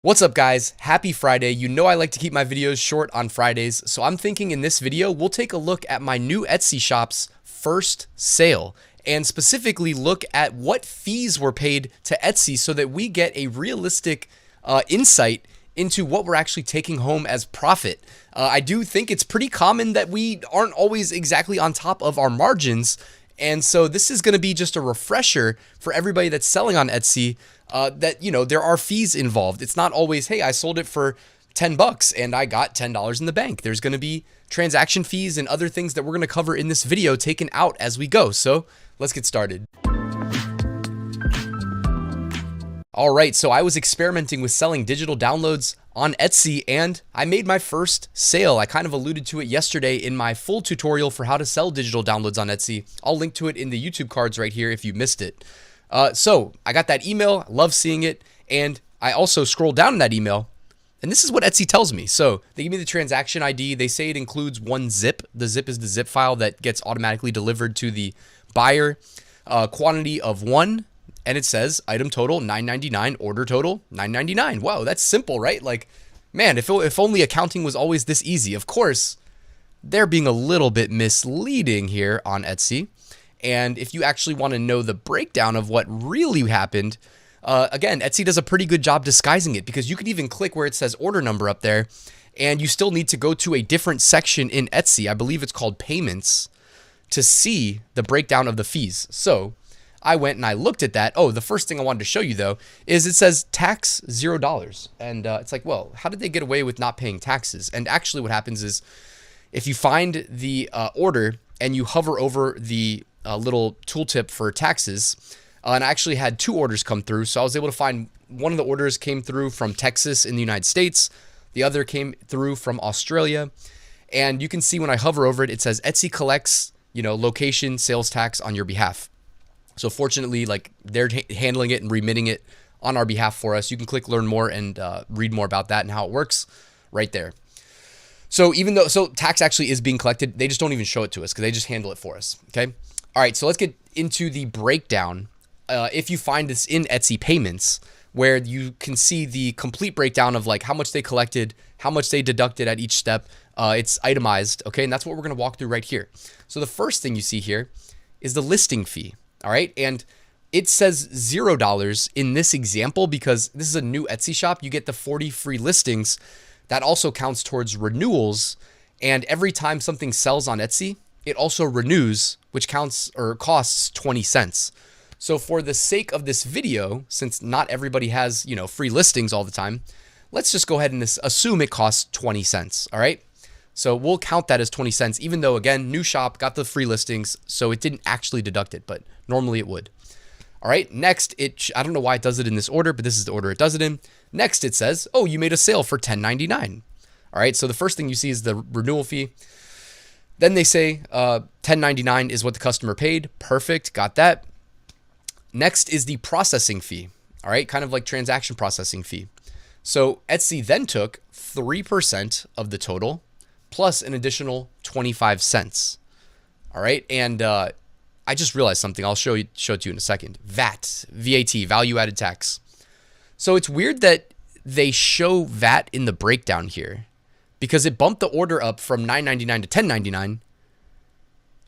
What's up guys, happy Friday. You know I like to keep my videos short on Fridays, so I'm thinking in this video we'll take a look at my new Etsy shop's first sale and specifically look at what fees were paid to Etsy so that we get a realistic insight into what we're actually taking home as profit. I do think it's pretty common that we aren't always exactly on top of our margins, and so this is going to be just a refresher for everybody that's selling on Etsy that, you know, there are fees involved. It's not always, hey, I sold it for $10 and I got $10 in the bank. There's going to be transaction fees and other things that we're going to cover in this video taken out as we go. So let's get started. All right, so I was experimenting with selling digital downloads on Etsy and I made my first sale. I kind of alluded to it yesterday in my full tutorial for how to sell digital downloads on Etsy. I'll link to it in the YouTube cards right here if you missed it. So I got that email, love seeing it, and I also scrolled down in that email, and this is what Etsy tells me. So they give me the transaction ID. They say it includes one zip. The zip is the zip file that gets automatically delivered to the buyer. Quantity of 1, and it says item total $9.99, order total $9.99. Wow, that's simple, right? Like, man, if only accounting was always this easy. Of course, they're being a little bit misleading here on Etsy. And if you actually want to know the breakdown of what really happened, again, Etsy does a pretty good job disguising it because you could even click where it says order number up there and you still need to go to a different section in Etsy. I believe it's called payments to see the breakdown of the fees. So I went and I looked at that. Oh, the first thing I wanted to show you though, is it says tax $0. And it's like, well, how did they get away with not paying taxes? And actually what happens is if you find the order and you hover over the little tooltip for taxes, and I actually had 2 orders come through. So I was able to find one of the orders came through from Texas in the United States. The other came through from Australia. And you can see when I hover over it, it says Etsy collects, you know, location sales tax on your behalf. So fortunately, like they're handling it and remitting it on our behalf for us. You can click learn more and read more about that and how it works right there. So so tax actually is being collected. They just don't even show it to us because they just handle it for us. Okay. All right, so let's get into the breakdown. If you find this in Etsy payments, where you can see the complete breakdown of like how much they collected, how much they deducted at each step, it's itemized, okay? And that's what we're gonna walk through right here. So the first thing you see here is the listing fee, all right? And it says $0 in this example because this is a new Etsy shop. You get the 40 free listings. That also counts towards renewals. And every time something sells on Etsy, it also renews, which counts or costs 20 cents. So for the sake of this video, since not everybody has, you know, free listings all the time, let's just go ahead and assume it costs 20 cents. All right. So we'll count that as 20 cents, even though again, new shop got the free listings. So it didn't actually deduct it, but normally it would. All right. Next, I don't know why it does it in this order, but this is the order it does it in. Next, it says, oh, you made a sale for $10.99. All right. So the first thing you see is the renewal fee. Then they say $10.99 is what the customer paid. Perfect, got that. Next is the processing fee, all right? Kind of like transaction processing fee. So Etsy then took 3% of the total plus an additional 25 cents, all right? And I just realized something. I'll show it to you in a second. VAT, value added tax. So it's weird that they show VAT in the breakdown here, because it bumped the order up from $9.99 to $10.99,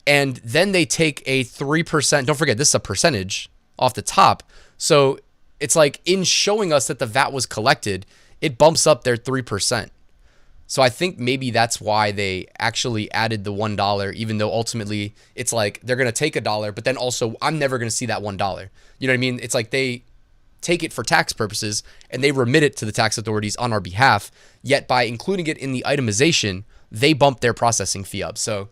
and then they take a 3%. Don't forget, this is a percentage off the top. So it's like in showing us that the VAT was collected, it bumps up their 3%. So I think maybe that's why they actually added the $1, even though ultimately it's like they're going to take $1, but then also I'm never going to see that $1. You know what I mean? It's like they take it for tax purposes and they remit it to the tax authorities on our behalf. Yet by including it in the itemization, they bump their processing fee up. So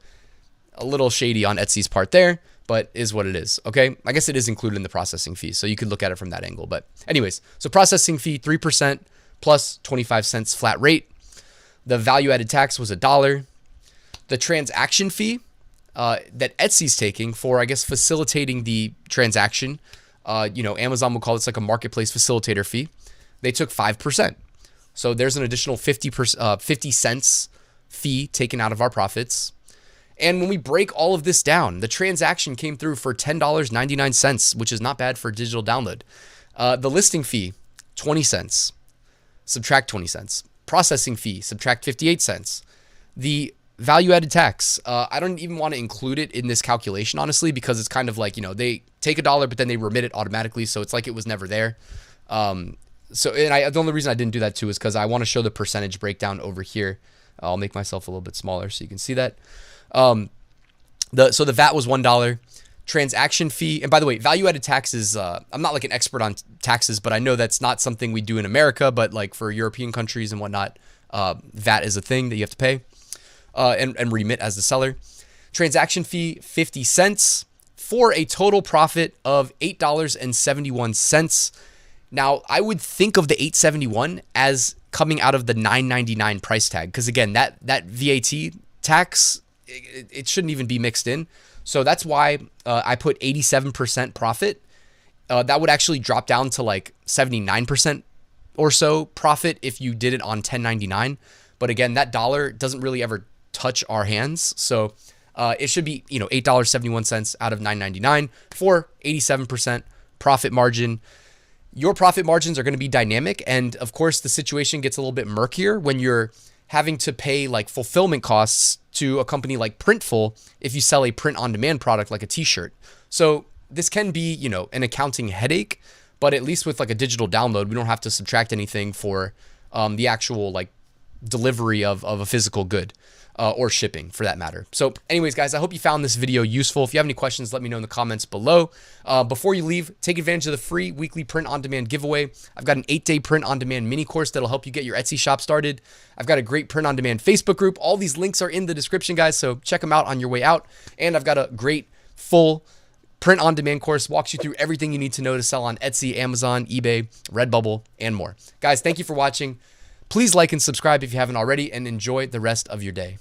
a little shady on Etsy's part there, but is what it is. Okay. I guess it is included in the processing fee. So you could look at it from that angle, but anyways, so processing fee, 3% plus 25 cents flat rate. The value added tax was $1. The transaction fee that Etsy's taking for, I guess, facilitating the transaction, you know, Amazon will call this like a marketplace facilitator fee. They took 5%. So there's an additional 50 cents fee taken out of our profits. And when we break all of this down, the transaction came through for $10.99, which is not bad for a digital download. The listing fee, 20 cents. subtract 20 cents. Processing fee, subtract 58 cents. The value added tax, I don't even want to include it in this calculation, honestly, because it's kind of like, they take $1, but then they remit it automatically. So it's like it was never there. The only reason I didn't do that too is because I want to show the percentage breakdown over here. I'll make myself a little bit smaller so you can see that. So the VAT was $1. Transaction fee, and by the way, value-added taxes, I'm not like an expert on taxes, but I know that's not something we do in America, but like for European countries and whatnot, VAT is a thing that you have to pay and remit as the seller. Transaction fee, 50 cents for a total profit of $8.71. Now, I would think of the $8.71 as coming out of the $9.99 price tag, because again, that VAT tax, it shouldn't even be mixed in. So that's why I put 87% profit. That would actually drop down to like 79% or so profit if you did it on 1099. But again, that dollar doesn't really ever touch our hands. So it should be, $8.71 out of $9.99 for 87% profit margin. Your profit margins are going to be dynamic. And of course, the situation gets a little bit murkier when you're having to pay like fulfillment costs to a company like Printful if you sell a print-on-demand product like a t-shirt. So this can be, an accounting headache, but at least with like a digital download, we don't have to subtract anything for the actual like delivery of a physical good or shipping for that matter. So anyways, guys, I hope you found this video useful. If you have any questions, let me know in the comments below. Before you leave, take advantage of the free weekly print-on-demand giveaway. I've got an 8-day print-on-demand mini course that'll help you get your Etsy shop started. I've got a great print-on-demand Facebook group. All these links are in the description, guys, so check them out on your way out. And I've got a great full print-on-demand course, walks you through everything you need to know to sell on Etsy, Amazon, eBay, Redbubble, and more. Guys, thank you for watching. Please like and subscribe if you haven't already, and enjoy the rest of your day.